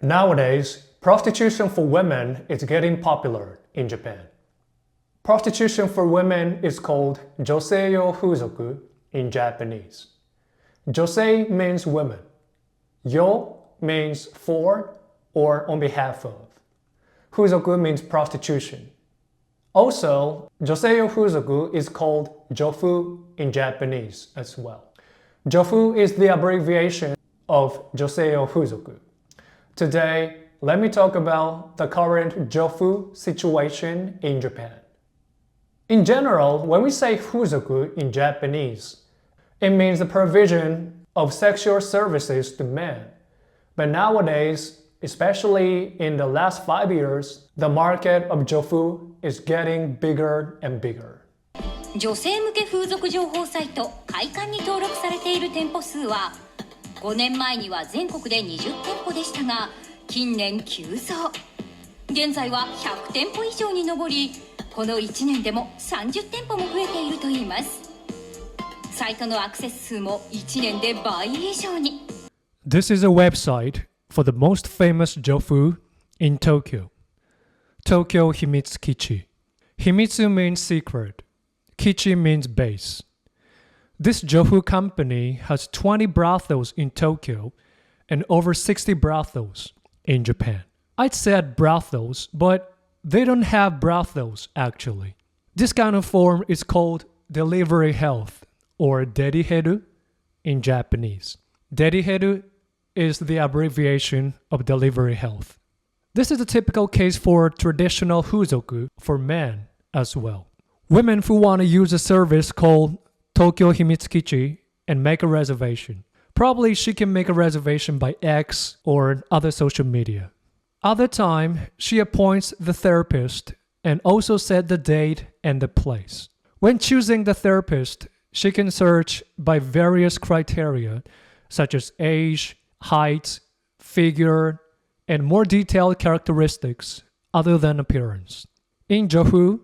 Nowadays, prostitution for women is getting popular in Japan. Prostitution for women is called Josei Fuzoku in Japanese. Josei means women. Yo means for or on behalf of. Fuzoku means prostitution. Also, Josei Fuzoku is called Jofu in Japanese as well. Jofu is the abbreviation of Josei Fuzoku. Today, let me talk about the current Jofu situation in Japan. In general, when we say Fuzoku in Japanese, it means the provision of sexual services to men. But nowadays, especially in the last 5 years, the market of Jofu is getting bigger and bigger. 女性向け風俗情報サイト快感に登録されている店舗数は5年前には全国で20店舗でしたが近年急増現在は100店舗以上に上りこの1年でも30店舗も増えているといいますサイトのアクセス数も1年で倍以上に This is a website for the most famous Jofu in Tokyo. Tokyo Himitsu Kichi. Himitsu means secret. Kichi means base. This Jofu company has 20 brothels in Tokyo and over 60 brothels in Japan. I'd said brothels, but they don't have brothels actually. This kind of form is called delivery health or dediheru in Japanese. Dediheru is the abbreviation of delivery health. This is a typical case for traditional Fuzoku for men as well. Women who want to use a service called Tokyo Himitsu Kichi and make a reservation. Probably she can make a reservation by X or other social media. Other time, she appoints the therapist and also set the date and the place. When choosing the therapist, she can search by various criteria such as age, height, figure, and more detailed characteristics other than appearance. In Jofu,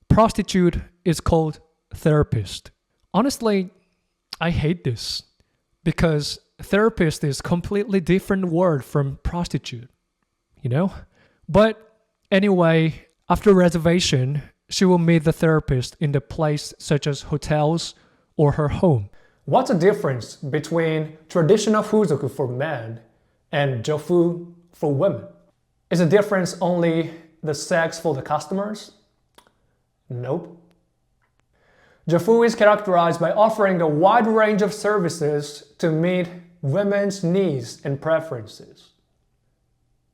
prostitute is called therapist. Honestly, I hate this because therapist is a completely different word from prostitute, you know? But anyway, after reservation, she will meet the therapist in the place such as hotels or her home. What's the difference between traditional Fuzoku for men and Jofu for women? Is the difference only the sex for the customers? Nope. Jofu is characterized by offering a wide range of services to meet women's needs and preferences.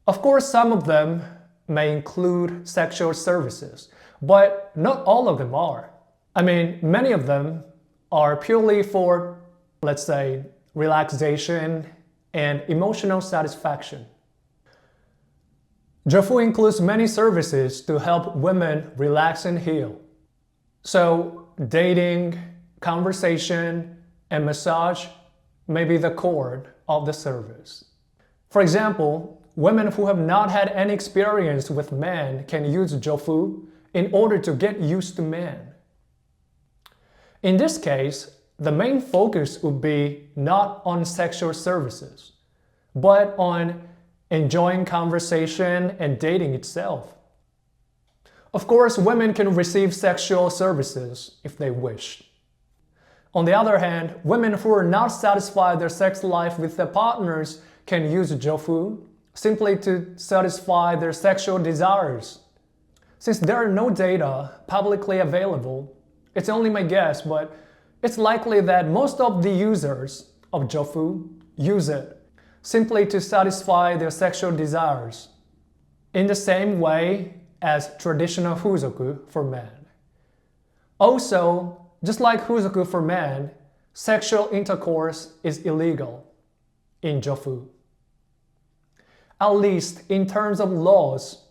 Of course, some of them may include sexual services, but not all of them are. I mean, many of them are purely for, let's say, relaxation and emotional satisfaction. Jofu includes many services to help women relax and heal. So, dating, conversation, and massage may be the core of the service. For example, women who have not had any experience with men can use Jofu in order to get used to men. In this case, the main focus would be not on sexual services, but on enjoying conversation and dating itself. Of course, women can receive sexual services if they wish. On the other hand, women who are not satisfied their sex life with their partners can use Jofu simply to satisfy their sexual desires. Since there are no data publicly available, it's only my guess, but it's likely that most of the users of Jofu use it simply to satisfy their sexual desires, in the same way as traditional Fuzoku for men. Also, just like Fuzoku for men, sexual intercourse is illegal in Jofu. At least in terms of laws,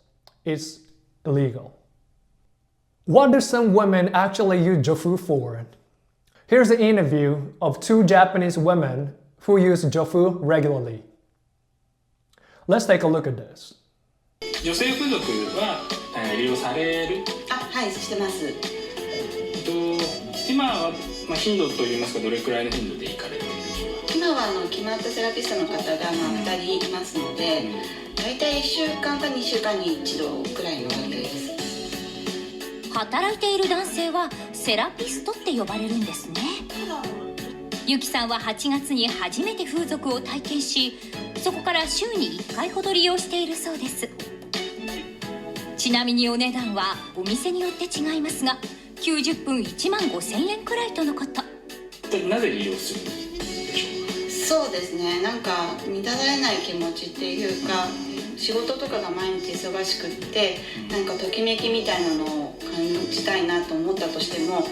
it's illegal. What do some women actually use Jofu for? Here's an interview of 2 Japanese women who use Jofu regularly. Let's take a look at this. 女性風俗は利用される？はい、してます。今は頻度といいますかどれくらいの頻度で行かれるんですか？今は決まったセラピストの方が2人いますので、だいたい1週間か2週間に1度くらいの割合です。働いている男性はセラピストって呼ばれるんですね。ゆきさんは8月に初めて風俗を体験し、そこから週に1回ほど利用しているそうです。ちなみにお値段はお店によって違いますが、90分1万5,000円くらいとのこと。なぜ利用するんでしょうか？そうですね、なんか満たされない気持ちっていうか、仕事とかが毎日忙しくって、なんかときめきみたいなのを感じたいなと思ったとしても、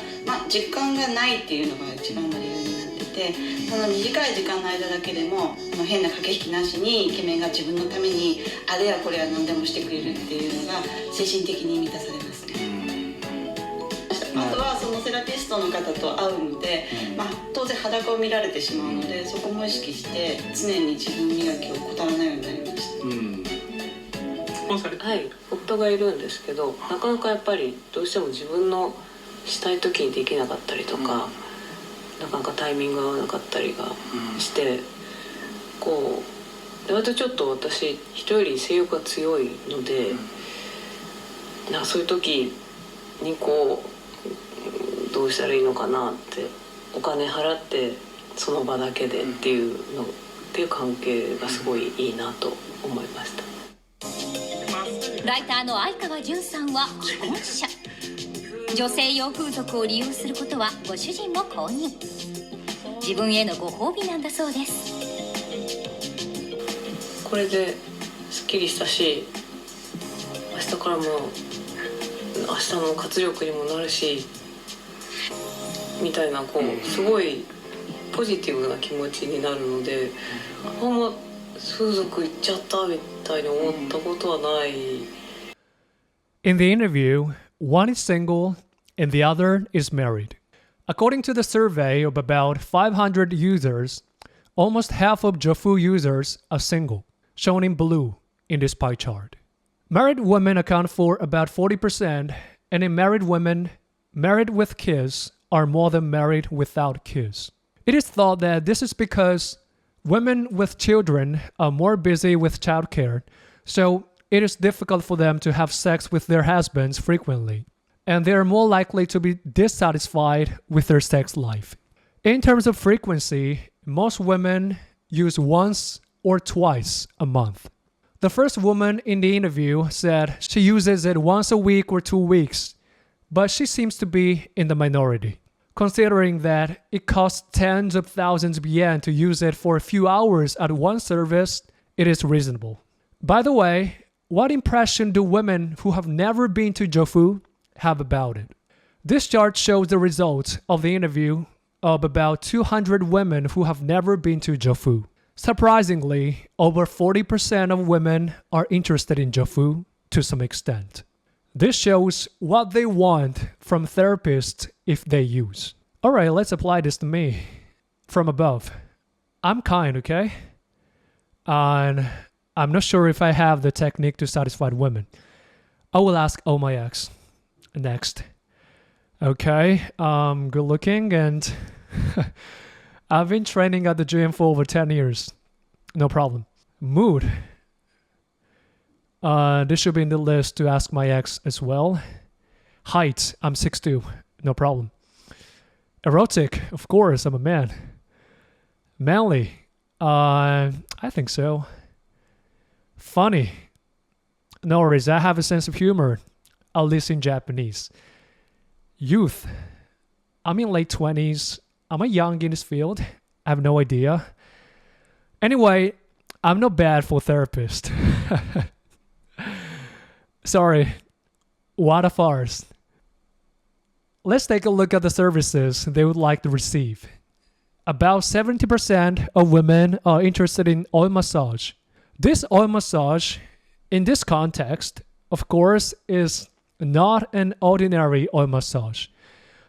実感がないっていうのが一番の理由になってて、その短い時間の間だけでも変な駆け引きなしにイケメンが自分のためにあれやこれや何でもしてくれるっていうのが精神的に満たされますね。あとはそのセラピストの方と会うので、当然裸を見られてしまうので、そこも意識して常に自分磨きを怠らないようになりました。はい、夫がいるんですけど、なかなかやっぱりどうしても自分のしたい時にできなかったりとか、なかなかタイミングが合わなかったりがして、こうで割とちょっと私人より性欲が強いので、そういう時にこうどうしたらいいのかなって、お金払ってその場だけでっていう関係がすごいいいなと思いました。ライターの相川淳さんは既婚者。女性用風俗を利用することはご主人も公認。自分へのご褒美なんだそうです。これですっきりしたし、明日からも明日の活力にもなるしみたいな、すごいポジティブな気持ちになるので、風俗行っちゃったみたいに思ったことはない。In the interview, one is single and the other is married. According to the survey of about 500 users, almost half of Jofu users are single, shown in blue in this pie chart. Married women account for about 40%, and in married women, married with kids are more than married without kids. It is thought that this is because women with children are more busy with childcare, so it is difficult for them to have sex with their husbands frequently, and they are more likely to be dissatisfied with their sex life. In terms of frequency, most women use once or twice a month. The first woman in the interview said she uses it once a week or 2 weeks, but she seems to be in the minority. Considering that it costs tens of thousands of yen to use it for a few hours at one service, it is reasonable. By the way, what impression do women who have never been to Jofu have about it? This chart shows the results of the interview of about 200 women who have never been to Jofu. Surprisingly, over 40% of women are interested in Jofu to some extent. This shows what they want from therapists if they use. Alright, let's apply this to me. From above. I'm kind, okay? And I'm not sure if I have the technique to satisfy women. I will ask oh my ex. Next. Okay, good looking and I've been training at the gym for over 10 years. No problem. Mood. This should be in the list to ask my ex as well. Height, I'm 6'2", no problem. Erotic, of course, I'm a man. Manly, I think so. Funny, no worries, I have a sense of humor, at least in Japanese. Youth, I'm in late 20s. Am I young in this field? I have no idea. Anyway, I'm not bad for a therapist. Sorry, what a farce. Let's take a look at the services they would like to receive. About 70% of women are interested in oil massage. This oil massage, in this context, of course, is not an ordinary oil massage.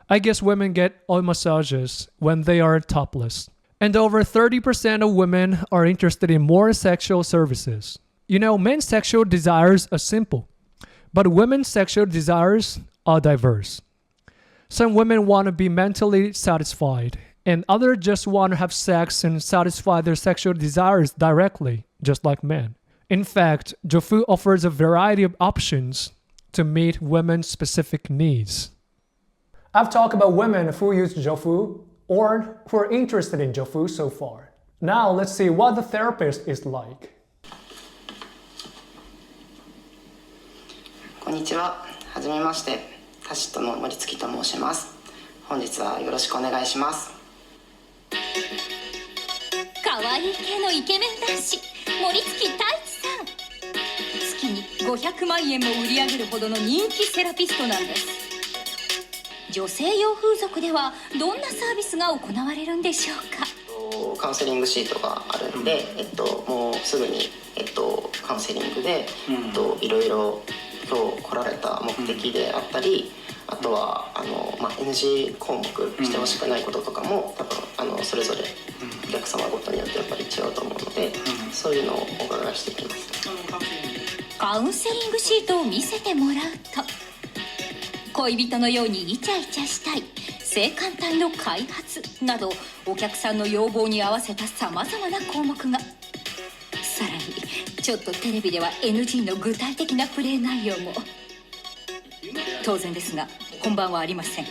I guess women get oil massages when they are topless. And over 30% of women are interested in more sexual services. You know, men's sexual desires are simple, but women's sexual desires are diverse. Some women want to be mentally satisfied and others just want to have sex and satisfy their sexual desires directly, just like men. In fact, Jofu offers a variety of options to meet women's specific needs. I've talked about women who use Jofu or who are interested in Jofu so far. Now let's see what the therapist is like. こんにちは。はじめまして。タシットの森月と申します。本日はよろしくお願いします。可愛い系のイケメン男子森月太一さん、月に500万円も売り上げるほどの人気セラピストなんです。女性用風俗ではどんなサービスが行われるんでしょうか。カウンセリングシートがあるんで、もうすぐに、カウンセリングで、いろいろ今日来られた目的であったり、あとはNG 項目してほしくないこととかも多分それぞれお客様ごとによってやっぱり違うと思うので、そういうのをお伺いしていきます。カウンセリングシートを見せてもらうと、恋人のようにイチャイチャしたい、性感帯の開発などお客さんの要望に合わせたさまざまな項目が。さらにちょっとテレビでは NG の具体的なプレイ内容も。当然ですが本番はありません。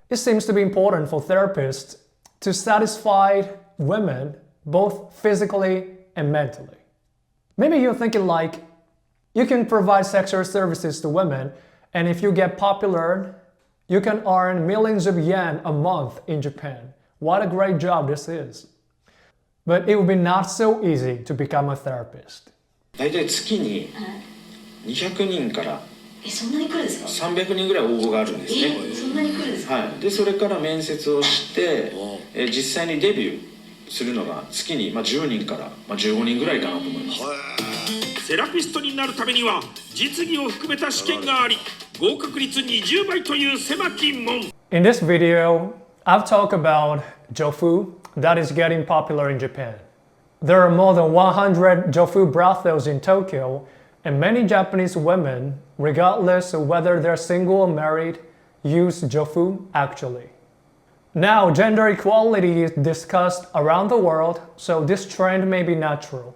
It seems to be important for therapists to satisfy women both physically and mentally. Maybe you're thinking like, you can provide sexual services to women, and if you get popular, you can earn millions of yen a month in Japan. What a great job this is. But it would be not so easy to become a therapist. 大体月に200人からそんなに来るんですか300人ぐらい応募があるんですね。そんなに来るんですか。はい、でそれから面接をして、実際にデビューするのが月に10人から15人ぐらいかなと思います。セラピストになるためには実技を含めた試験があり、合格率20倍という狭き門。In this video, I've talked about Jofu that is getting popular in Japan. There are more than 100 Jofu brothels in Tokyo, and many Japanese women, regardless of whether they're single or married, use Jofu actually. Now, gender equality is discussed around the world, so this trend may be natural.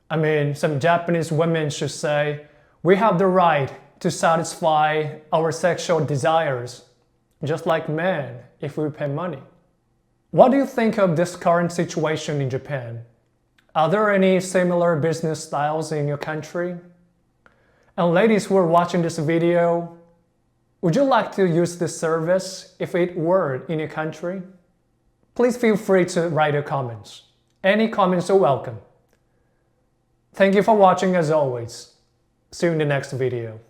I mean, some Japanese women should say, we have the right to satisfy our sexual desires, just like men, if we pay money. What do you think of this current situation in Japan? Are there any similar business styles in your country? And ladies who are watching this video, would you like to use this service if it were in your country? Please feel free to write your comments. Any comments are welcome. Thank you for watching as always. See you in the next video.